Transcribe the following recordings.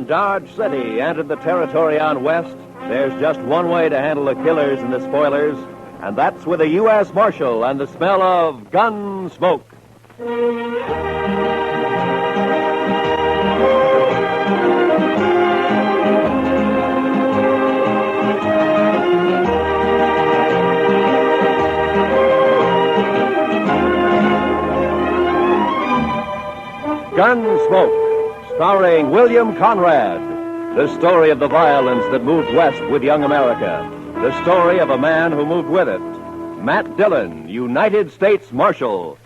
around Dodge City entered the territory on West, there's just one way to handle the killers and the spoilers, and that's with a U.S. Marshal and the smell of gun smoke. Gunsmoke, starring William Conrad. The story of the violence that moved west with young America. The story of a man who moved with it. Matt Dillon, United States Marshal.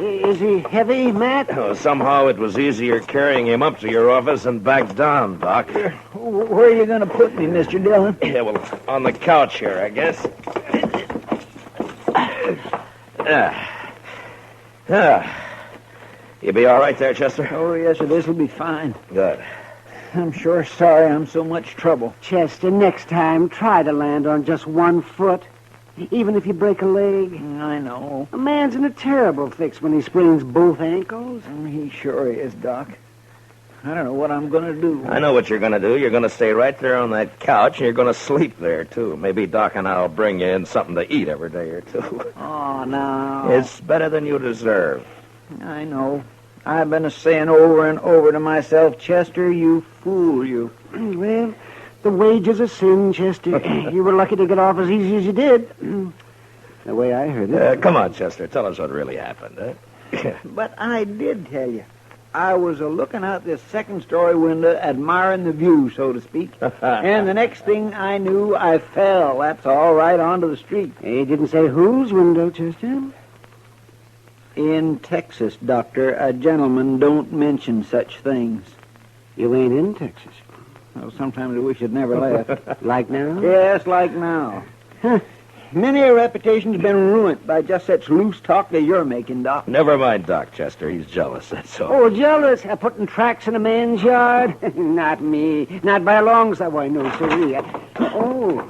Is he heavy, Matt? Oh, somehow it was easier carrying him up to your office and back down, Doc. Where are you going to put me, Mr. Dillon? Yeah, well, on the couch here, I guess. You be all right there, Chester? Oh, yes, sir. This will be fine. Good. I'm sure sorry I'm so much trouble. Chester, next time, try to land on just one foot. Even if you break a leg. I know. A man's in a terrible fix when he sprains both ankles. He sure is, Doc. I don't know what I'm going to do. I know what you're going to do. You're going to stay right there on that couch, and you're going to sleep there, too. Maybe Doc and I'll bring you in something to eat every day or two. Oh, no. It's better than you deserve. I know. I've been saying over and over to myself, Chester, you fool, you. Well, the wages of sin, Chester. You were lucky to get off as easy as you did. The way I heard it. Come on, Chester. Tell us what really happened, huh? But I did tell you. I was looking out this second-story window, admiring the view, so to speak. And the next thing I knew, I fell. That's all right onto the street. He didn't say whose window, Chester. In Texas, Doctor, a gentleman don't mention such things. You ain't in Texas. Well, sometimes I wish I'd never left. Like now? Yes, like now. Many a reputation's been ruined by just such loose talk that you're making, Doc. Never mind Doc, Chester. He's jealous, that's all. Oh, jealous? Putting tracks in a man's yard? Not me. Not by a long shot. Why, no, sir. Oh.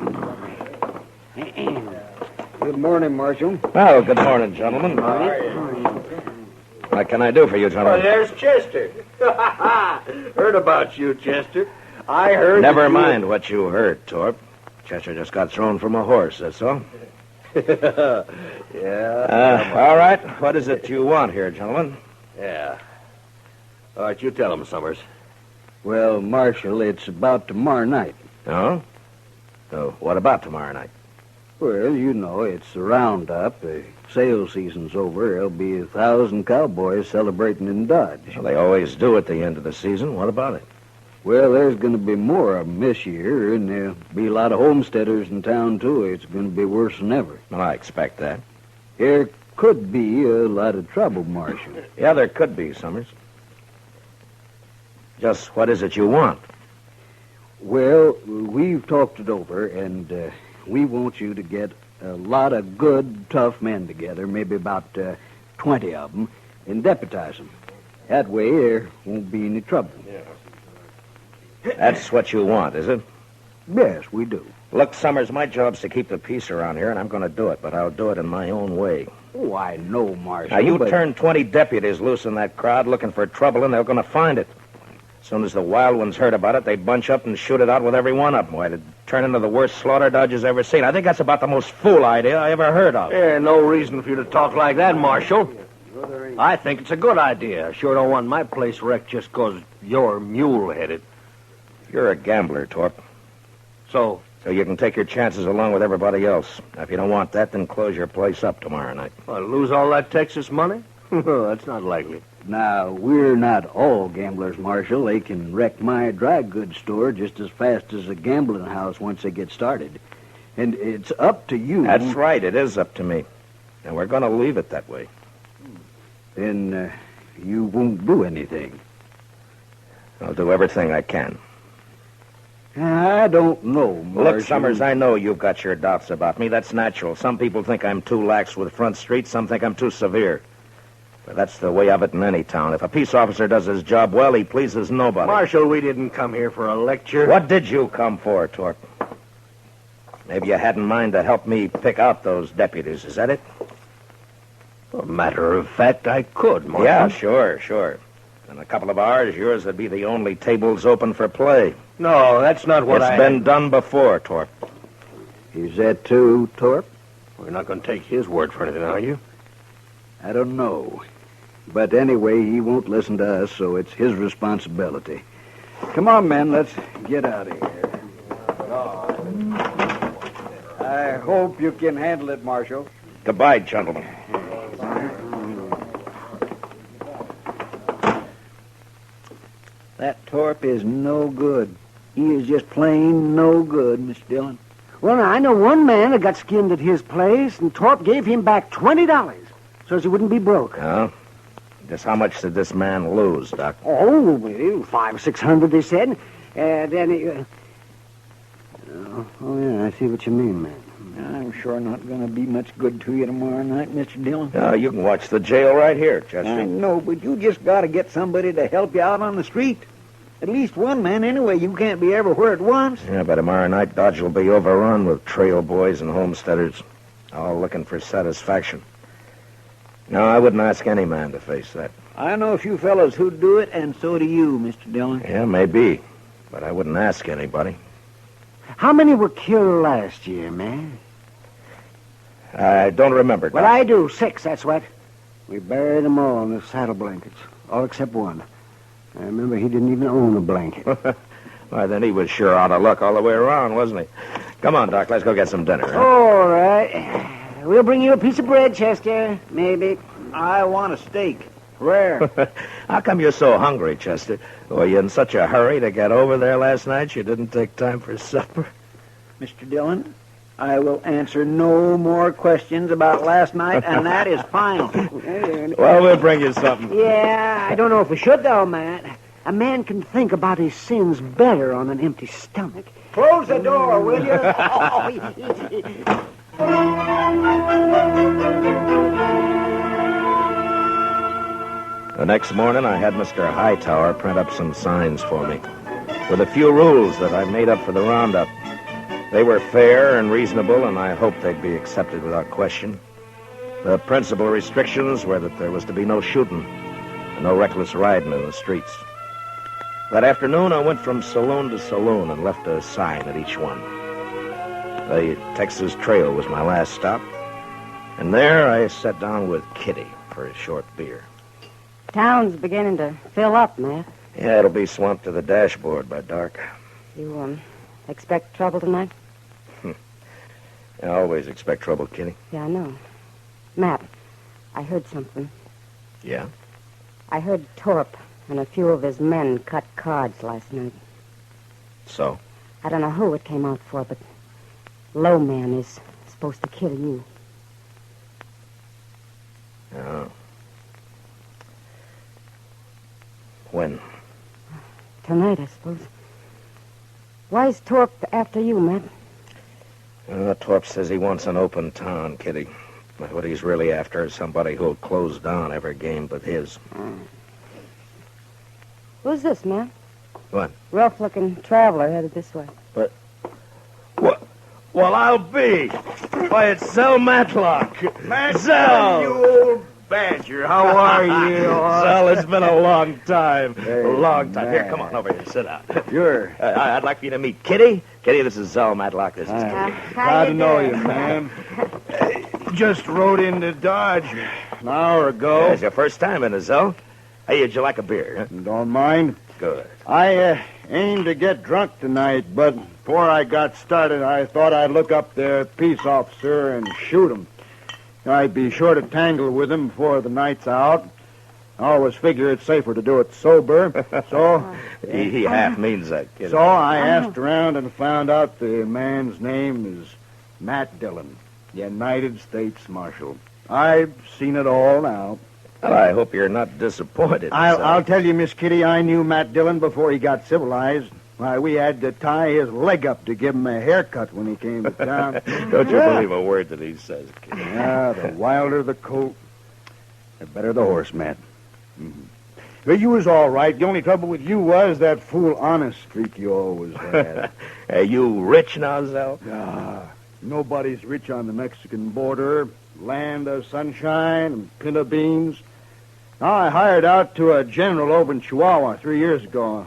Good morning, Marshal. Well, good morning, gentlemen. What can I do for you, gentlemen? Oh, there's Chester. Heard about you, Chester. I heard... Never mind what you heard, Torp. Chester just got thrown from a horse, that's all. Yeah. All right. What is it you want here, gentlemen? Yeah. All right, you tell him, Summers. Well, Marshal, it's about tomorrow night. Oh? So what about tomorrow night? Well, you know, it's the roundup. The sales season's over. There'll be 1,000 cowboys celebrating in Dodge. Well, they always do at the end of the season. What about it? Well, there's going to be more of them this year, and there'll be a lot of homesteaders in town, too. It's going to be worse than ever. Well, I expect that. There could be a lot of trouble, Marshal. Yeah, there could be, Summers. Just what is it you want? Well, we've talked it over, and we want you to get a lot of good, tough men together, maybe about 20 of them, and deputize them. That way, there won't be any trouble. Yeah. That's what you want, is it? Yes, we do. Look, Summers, my job's to keep the peace around here, and I'm going to do it, but I'll do it in my own way. Oh, I know, Marshal. Now, you but... turn 20 deputies loose in that crowd looking for trouble, and they're going to find it. As soon as the wild ones heard about it, they'd bunch up and shoot it out with every one of them. Why, it'd turn into the worst slaughter Dodge's ever seen. I think that's about the most fool idea I ever heard of. Yeah, no reason for you to talk like that, Marshal. I think it's a good idea. I sure don't want my place wrecked just 'cause you're mule-headed. You're a gambler, Torp. So you can take your chances along with everybody else. Now, if you don't want that, then close your place up tomorrow night. lose all that Texas money? That's not likely. Now, we're not all gamblers, Marshal. They can wreck my dry goods store just as fast as a gambling house once they get started. And it's up to you. That's right. It is up to me. And we're going to leave it that way. Then you won't do anything. I'll do everything I can. I don't know, Marshal. Look, Summers, I know you've got your doubts about me. That's natural. Some people think I'm too lax with Front Street. Some think I'm too severe. But that's the way of it in any town. If a peace officer does his job well, he pleases nobody. Marshal, we didn't come here for a lecture. What did you come for, Torp? Maybe you had in mind to help me pick out those deputies. Is that it? A matter of fact, I could, Marshal. Yeah, sure. In a couple of hours, yours would be the only tables open for play. No, that's not what It's been done before, Torp. Is that too, Torp? We're not going to take his word for anything, are you? I don't know. But anyway, he won't listen to us, so it's his responsibility. Come on, men, let's get out of here. I hope you can handle it, Marshal. Goodbye, gentlemen. That Torp is no good. He is just plain no good, Mr. Dillon. Well, now, I know one man that got skinned at his place, and Torp gave him back $20 so as he wouldn't be broke. Oh? Just how much did this man lose, Doc? Oh, well, 500 or 600, they said. Then he... oh, yeah, I see what you mean, man. I'm sure not going to be much good to you tomorrow night, Mr. Dillon. You can watch the jail right here, Chester. I know, but you just got to get somebody to help you out on the street. At least one man, anyway. You can't be everywhere at once. Yeah, by tomorrow night, Dodge will be overrun with trail boys and homesteaders, all looking for satisfaction. No, I wouldn't ask any man to face that. I know a few fellows who'd do it, and so do you, Mr. Dillon. Yeah, maybe, but I wouldn't ask anybody. How many were killed last year, man? I don't remember, Doc. Well, I do. 6, that's what. We buried them all in the saddle blankets, all except one. I remember he didn't even own a blanket. Why, then he was sure out of luck all the way around, wasn't he? Come on, Doc, let's go get some dinner. Huh? All right. We'll bring you a piece of bread, Chester. Maybe. I want a steak. Rare. How come you're so hungry, Chester? Were you in such a hurry to get over there last night you didn't take time for supper? Mr. Dillon, I will answer no more questions about last night, and that is final. Well, we'll bring you something. Yeah, I don't know if we should, though, Matt. A man can think about his sins better on an empty stomach. Close the door, will you? The next morning, I had Mr. Hightower print up some signs for me with a few rules that I made up for the roundup. They were fair and reasonable, and I hoped they'd be accepted without question. The principal restrictions were that there was to be no shooting and no reckless riding in the streets. That afternoon, I went from saloon to saloon and left a sign at each one. The Texas Trail was my last stop, and there I sat down with Kitty for a short beer. Town's beginning to fill up, Matt. Yeah, it'll be swamped to the dashboard by dark. You, expect trouble tonight? I always expect trouble, Kitty. Yeah, I know. Matt, I heard something. Yeah? I heard Torp and a few of his men cut cards last night. So? I don't know who it came out for, but Low Man is supposed to kill you. Oh. When? Tonight, I suppose. Why's Torp after you, Matt? Torp says he wants an open town, Kitty. But what he's really after is somebody who'll close down every game but his. Who's this, Matt? What? Rough-looking traveler headed this way. What? Well, I'll be. Why, it's Zell Matlock. Zell! You old badger. How are you? Zell, it's been a long time. Hey, a long time. Here, man. come on over here. Sit down. Sure. I'd like for you to meet Kitty. Kitty, this is Zell Matlock. This is Kitty. Glad to know you, ma'am. Just rode into Dodge an hour ago. Yeah, it's your first time in a Zell. Hey, would you like a beer? Huh? Don't mind. Good. I aimed to get drunk tonight, but before I got started, I thought I'd look up their peace officer and shoot him. I'd be sure to tangle with him before the night's out. I always figure it's safer to do it sober. So He half means that, Kitty. so I asked around and found out the man's name is Matt Dillon, United States Marshal. I've seen it all now. Well, I hope you're not disappointed. I'll tell you, Miss Kitty, I knew Matt Dillon before he got civilized. Why, we had to tie his leg up to give him a haircut when he came to town. Don't you believe a word that he says, kid. Yeah, the wilder the colt, The better the horse, Matt. but you was all right. The only trouble with you was that fool honest streak you always had. Are you rich now, Zell? Nobody's rich on the Mexican border. Land of sunshine and pinto beans. I hired out to a general over in Chihuahua 3 years ago.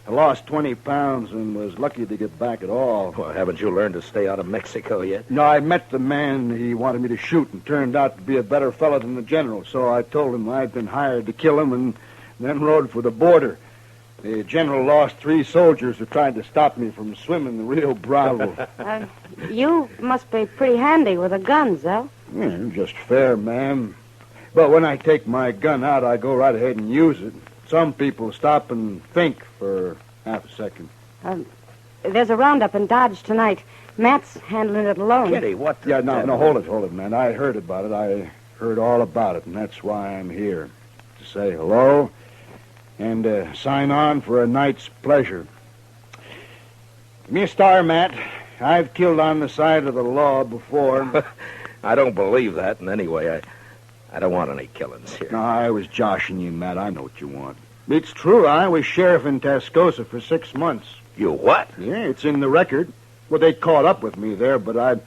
I lost 20 pounds and was lucky to get back at all. Well, haven't you learned to stay out of Mexico yet? No, I met the man he wanted me to shoot and turned out to be a better fellow than the general. So I told him I'd been hired to kill him and then rode for the border. The general lost 3 soldiers who tried to stop me from swimming the Rio Bravo. You must be pretty handy with a gun, Zell. Yeah, just fair, ma'am. But when I take my gun out, I go right ahead and use it. Some people stop and think for half a second. There's a roundup in Dodge tonight. Matt's handling it alone. Kitty, what the Yeah, no, devil? hold it, man. I heard about it. I heard all about it, and that's why I'm here. To say hello and sign on for a night's pleasure. Give me a star, Matt. I've killed on the side of the law before. I don't believe that, and anyway, I don't want any killings here. No, I was joshing you, Matt. I know what you want. It's true. I was sheriff in Tascosa for 6 months. You what? Yeah, it's in the record. Well, they caught up with me there, but I'd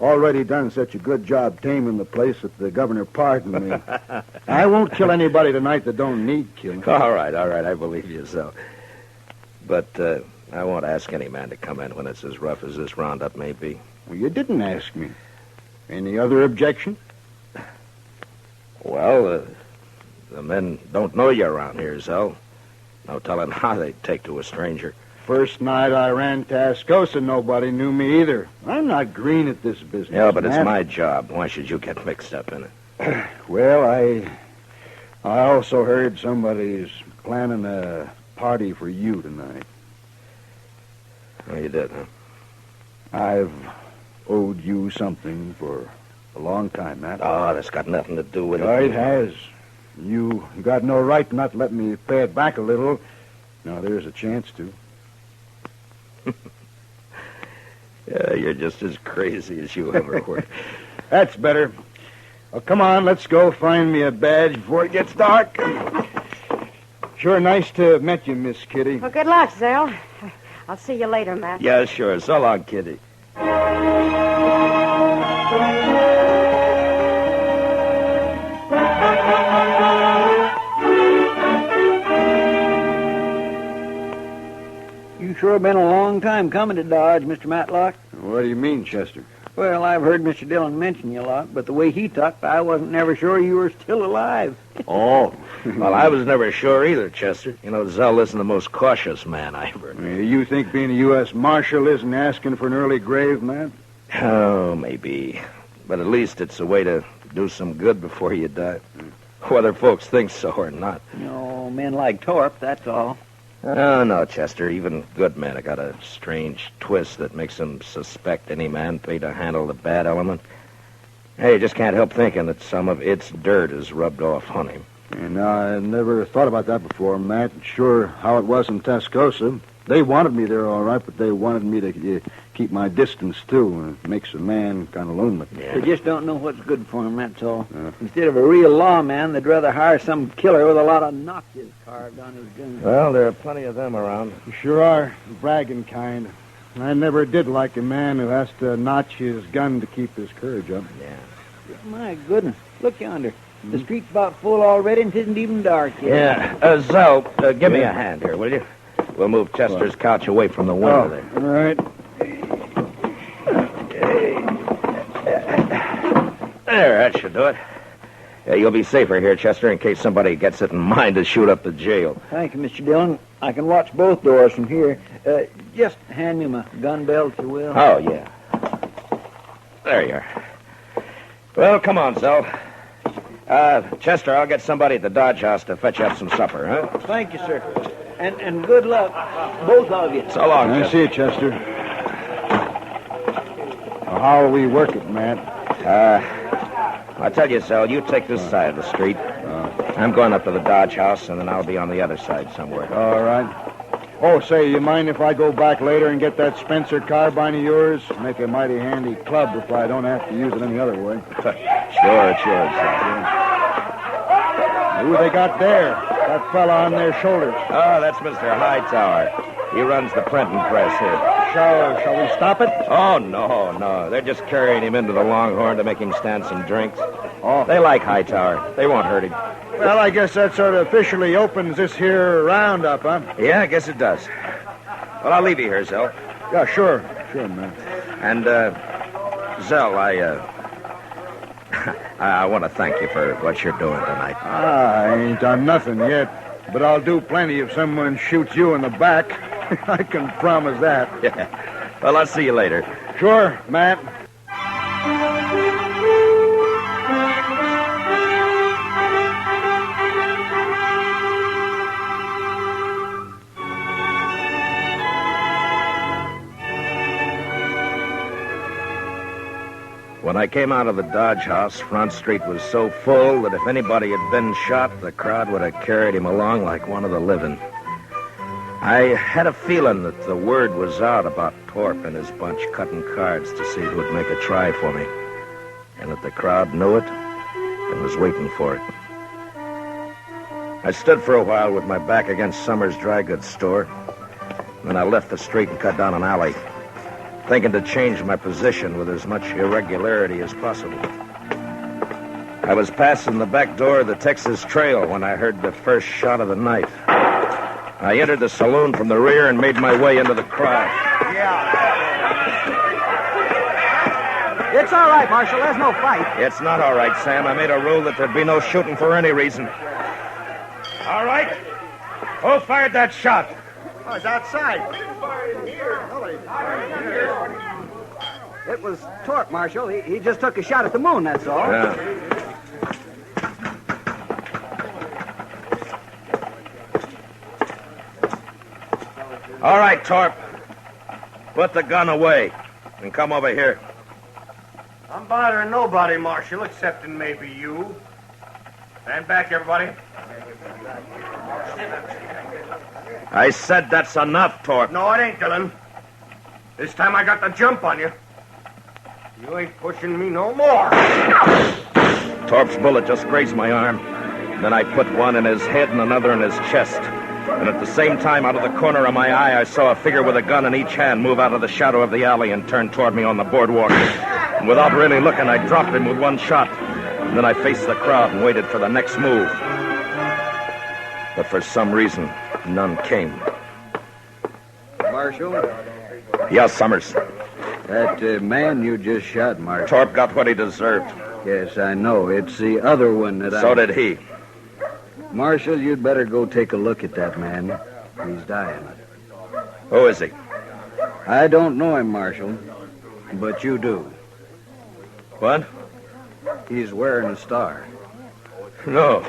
already done such a good job taming the place that the governor pardoned me. I won't kill anybody tonight that don't need killing. All right, I believe you so. But I won't ask any man to come in when it's as rough as this roundup may be. Well, you didn't ask me. Any other objection? Well, the men don't know you around here, Zell. No telling how they'd take to a stranger. First night I ran Tascosa, nobody knew me either. I'm not green at this business. Yeah, but it's Matt. my job. Why should you get mixed up in it? Well, I also heard somebody's planning a party for you tonight. Oh, you did, huh? I've owed you something for a long time, Matt. Oh, that's got nothing to do with Oh, it. it has. You got no right to not let me pay it back a little. Now, there's a chance to. Yeah, you're just as crazy as you ever were. That's better. Well, come on, let's go find me a badge before it gets dark. Sure nice to have met you, Miss Kitty. Well, good luck, Zell. I'll see you later, Matt. Yeah, sure. So long, Kitty. You sure been a long time coming to Dodge, Mr. Matlock. What do you mean, Chester? Well, I've heard Mr. Dillon mention you a lot, but the way he talked, I wasn't never sure you were still alive. Oh, well, I was never sure either, Chester. You know, Zell isn't the most cautious man I ever knew. You think being a U.S. Marshal isn't asking for an early grave, man? Oh, maybe. But at least it's a way to do some good before you die. Whether folks think so or not. You know, men like Torp, that's all. Oh, no, Chester. Even good men have got a strange twist that makes them suspect any man paid to handle the bad element. Hey, you just can't help thinking that some of its dirt is rubbed off on him. And I never thought about that before, Matt. Sure how it was in Tascosa. They wanted me there all right, but they wanted me to keep my distance, too. It makes a man kind of lonely. They just don't know what's good for him, that's all. Instead of a real lawman, they'd rather hire some killer with a lot of notches carved on his gun. Well, there are plenty of them around. You sure are. Bragging kind. I never did like a man who has to notch his gun to keep his courage up. Yeah. My goodness, look yonder. The street's about full already, and it isn't even dark yet. Yeah. Zell, give me a hand here, will you? We'll move Chester's couch away from the window there. All right. There, that should do it. Yeah, you'll be safer here, Chester, in case somebody gets it in mind to shoot up the jail. Thank you, Mr. Dillon. I can watch both doors from here. Just hand me my gun belt, if you will. Oh, yeah. There you are. Well, come on, Zell. Chester, I'll get somebody at the Dodge House to fetch you up some supper, huh? Thank you, sir. And good luck, both of you. So long, I Chester. see you, Chester. How will we work it, Matt? I'll tell you, Zell, you take this side of the street. I'm going up to the Dodge House, and then I'll be on the other side somewhere. All right. Oh, say, you mind if I go back later and get that Spencer carbine of yours? Make a mighty handy club if I don't have to use it any other way. Sure, Sal. Who they got there? That fella on their shoulders. Oh, that's Mr. Hightower. He runs the printing press here. Shall we stop it? Oh, no. They're just carrying him into the Longhorn to make him stand some drinks. Oh. They like Hightower. They won't hurt him. Well, I guess that sort of officially opens this here roundup, huh? Yeah, I guess it does. Well, I'll leave you here, Zell. Yeah, sure. Sure, man. And, Zell, I want to thank you for what you're doing tonight. I ain't done nothing yet, but I'll do plenty if someone shoots you in the back. I can promise that. Yeah. Well, I'll see you later. Sure, Matt. When I came out of the Dodge House, Front Street was so full that if anybody had been shot, the crowd would have carried him along like one of the living. I had a feeling that the word was out about Torp and his bunch cutting cards to see who would make a try for me, and that the crowd knew it and was waiting for it. I stood for a while with my back against Summers' dry goods store. Then I left the street and cut down an alley, thinking to change my position with as much irregularity as possible. I was passing the back door of the Texas Trail when I heard the first shot of the night. I entered the saloon from the rear and made my way into the crowd. It's all right, Marshal. There's no fight. It's not all right, Sam. I made a rule that there'd be no shooting for any reason. All right. Who fired that shot? Oh, it's outside. It was Torp, Marshal. He just took a shot at the moon, that's all. Yeah. All right, Torp. Put the gun away and come over here. I'm bothering nobody, Marshal, excepting maybe you. Stand back, everybody. I said that's enough, Torp. No, it ain't, Dillon. This time I got the jump on you. You ain't pushing me no more. Torp's bullet just grazed my arm. Then I put one in his head and another in his chest. And at the same time, out of the corner of my eye, I saw a figure with a gun in each hand move out of the shadow of the alley and turn toward me on the boardwalk. And without really looking, I dropped him with one shot. And then I faced the crowd and waited for the next move. But for some reason, none came. Marshal, Yes, Summers. that man you just shot, Marshal. Torp got what he deserved. Yes, I know. It's the other one that So did he. Marshal, you'd better go take a look at that man. He's dying. Who is he? I don't know him, Marshal, but you do. What? He's wearing a star. No.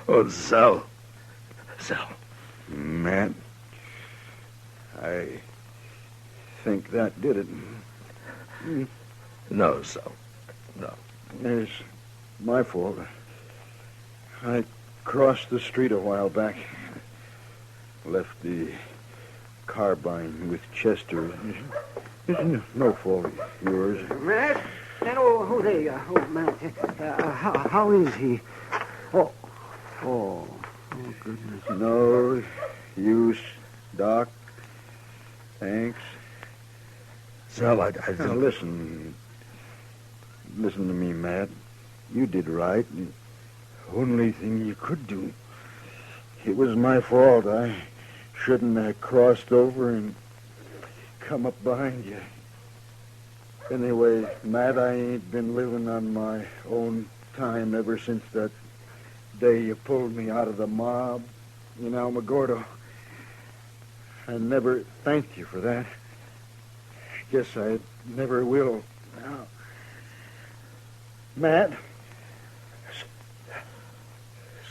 Oh, Zell. Matt, I think that did it. No, Zell. No. It's my fault. I crossed the street a while back. Left the carbine with Chester. It's no fault of yours. Matt? Oh, there. Oh, Matt. How is he? Oh, goodness. No use, Doc. Thanks. Zell, I Now, think... listen. Listen to me, Matt. You did right. The only thing you could do. It was my fault. I shouldn't have crossed over and come up behind you. Anyway, Matt, I ain't been living on my own time ever since that day you pulled me out of the mob in Alamogordo. I never thanked you for that. Guess I never will. Now, Matt,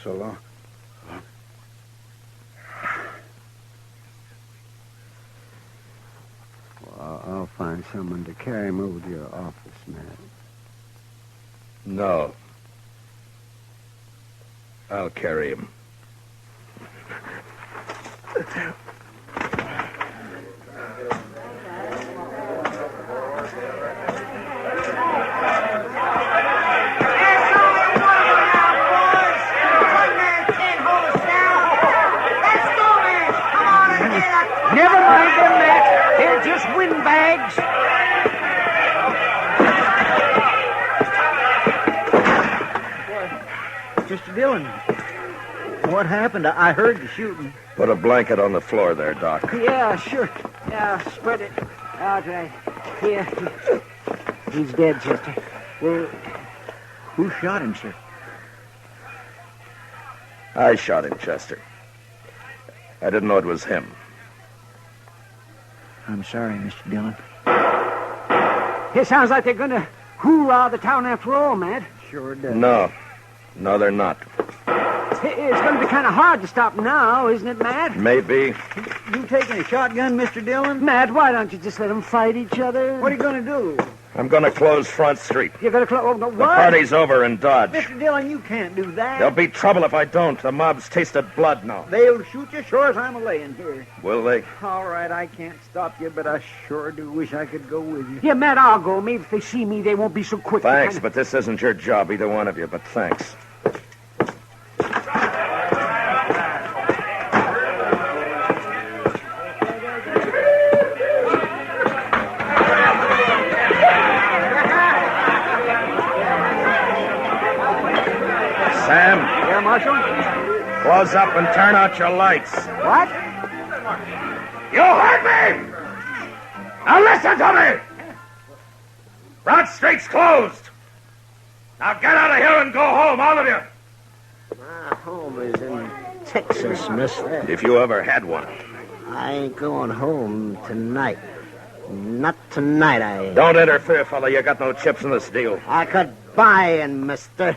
so long. Well, I'll find someone to carry him over to your office, Matt. No. I'll carry him. Never mind them, Matt. They're just windbags. Mr. Dillon, what happened? I heard the shooting. Put a blanket on the floor there, Doc. Yeah, sure. Yeah, spread it out right here. He's dead, Chester. Well, who shot him, sir? I shot him, Chester. I didn't know it was him. I'm sorry, Mr. Dillon. It sounds like they're going to hoorah the town after all, Matt. Sure does. No, they're not. It's going to be kind of hard to stop now, isn't it, Matt? Maybe. You taking a shotgun, Mr. Dillon? Matt, why don't you just let them fight each other? What are you going to do? I'm going to close Front Street. You're going to close... Oh, no, The what? party's over in Dodge. Mr. Dillon, you can't do that. There'll be trouble if I don't. The mob's tasted blood now. They'll shoot you sure as I'm a-laying here. Will they? All right, I can't stop you, but I sure do wish I could go with you. Yeah, Matt, I'll go. Maybe if they see me, they won't be so quick. Thanks, but this isn't your job, either one of you, but thanks. Sam, Yeah, Marshal? close up and turn out your lights. What? You heard me! Now listen to me! Front Street's closed. Now get out of here and go home, all of you. My home is in Texas, mister. If you ever had one. I ain't going home tonight. Not tonight, I ain't. Don't interfere, fella. You got no chips in this deal. I could buy in, mister.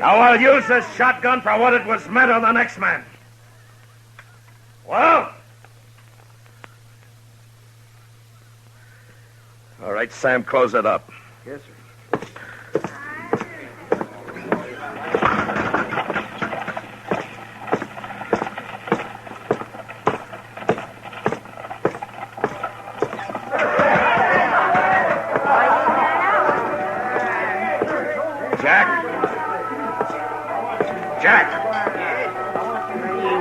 Now I'll use this shotgun for what it was meant on the next man. Well? All right, Sam, close it up. Yes, sir. Jack,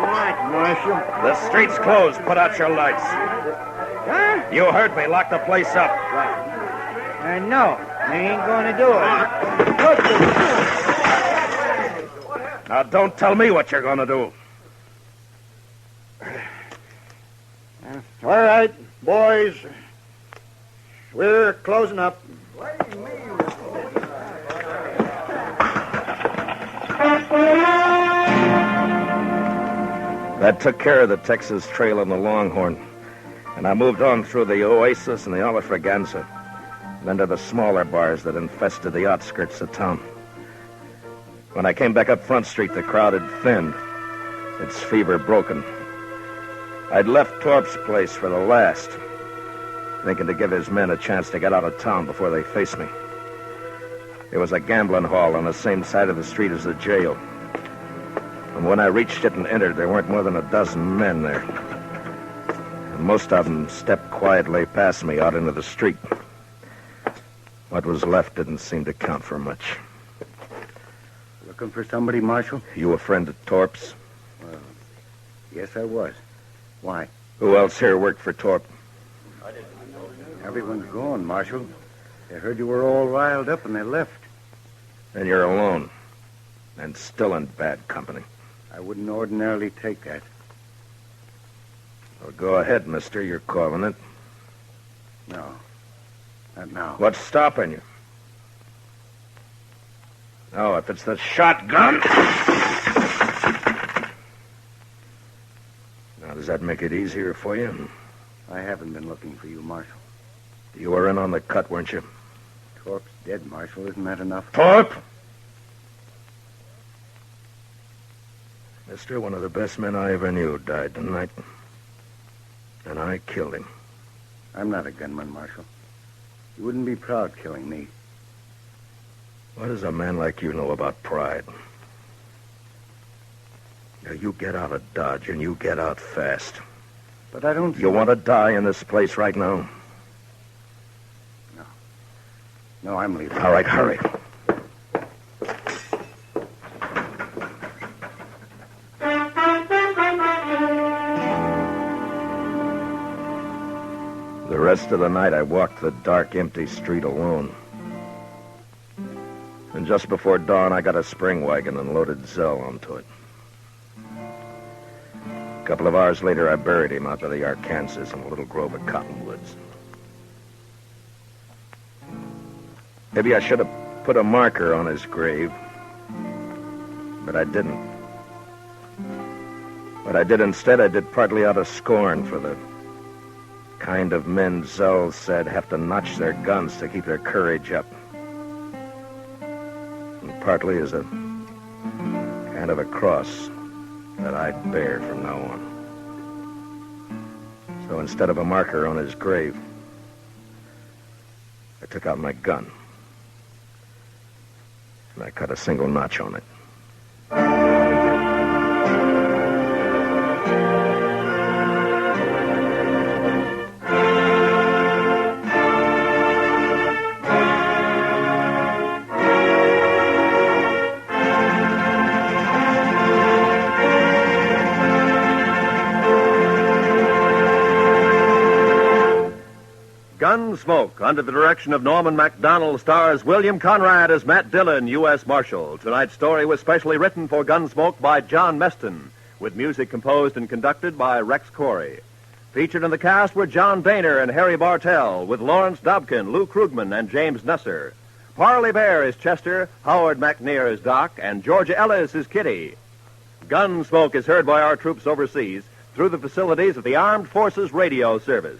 What, Marshal? the street's closed. Put out your lights. Huh? You heard me. Lock the place up. No, I ain't going to do it. Now, don't tell me what you're going to do. All right, boys. We're closing up. That took care of the Texas Trail and the Longhorn. And I moved on through the Oasis and the Olafraganza, then to the smaller bars that infested the outskirts of town. When I came back up Front Street, the crowd had thinned, its fever broken. I'd left Torp's place for the last, thinking to give his men a chance to get out of town before they faced me. It was a gambling hall on the same side of the street as the jail. And when I reached it and entered, there weren't more than a dozen men there. And most of them stepped quietly past me out into the street. What was left didn't seem to count for much. Looking for somebody, Marshal? You a friend of Torp's? Yes, I was. Why? Who else here worked for Torp? Everyone's gone, Marshal. They heard you were all riled up and they left. And you're alone. And still in bad company. I wouldn't ordinarily take that. Well, go ahead, mister. You're calling it. No. Not now. What's stopping you? Oh, if it's the shotgun. Now, does that make it easier for you? I haven't been looking for you, Marshal. You were in on the cut, weren't you? Torp's dead, Marshal. Isn't that enough? Torp! Mister, one of the best men I ever knew died tonight. And I killed him. I'm not a gunman, Marshal. You wouldn't be proud killing me. What does a man like you know about pride? Now, you get out of Dodge, and you get out fast. But I don't... You want to die in this place right now? No, I'm leaving. All right, hurry. The rest of the night, I walked the dark, empty street alone. And just before dawn, I got a spring wagon and loaded Zell onto it. A couple of hours later, I buried him out by the Arkansas in a little grove of cottonwoods. Maybe I should have put a marker on his grave, but I didn't. What I did instead, I did partly out of scorn for the kind of men Zell said have to notch their guns to keep their courage up. And partly as a kind of a cross that I'd bear from now on. So instead of a marker on his grave, I took out my gun. And I cut a single notch on it. Gunsmoke, under the direction of Norman MacDonald, stars William Conrad as Matt Dillon, U.S. Marshal. Tonight's story was specially written for Gunsmoke by John Meston, with music composed and conducted by Rex Corey. Featured in the cast were John Boehner and Harry Bartell, with Lawrence Dobkin, Lou Krugman, and James Nusser. Parley Bear is Chester, Howard McNear is Doc, and Georgia Ellis is Kitty. Gunsmoke is heard by our troops overseas through the facilities of the Armed Forces Radio Service.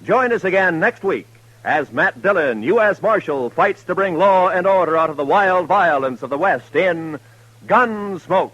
Join us again next week as Matt Dillon, U.S. Marshal, fights to bring law and order out of the wild violence of the West in Gunsmoke.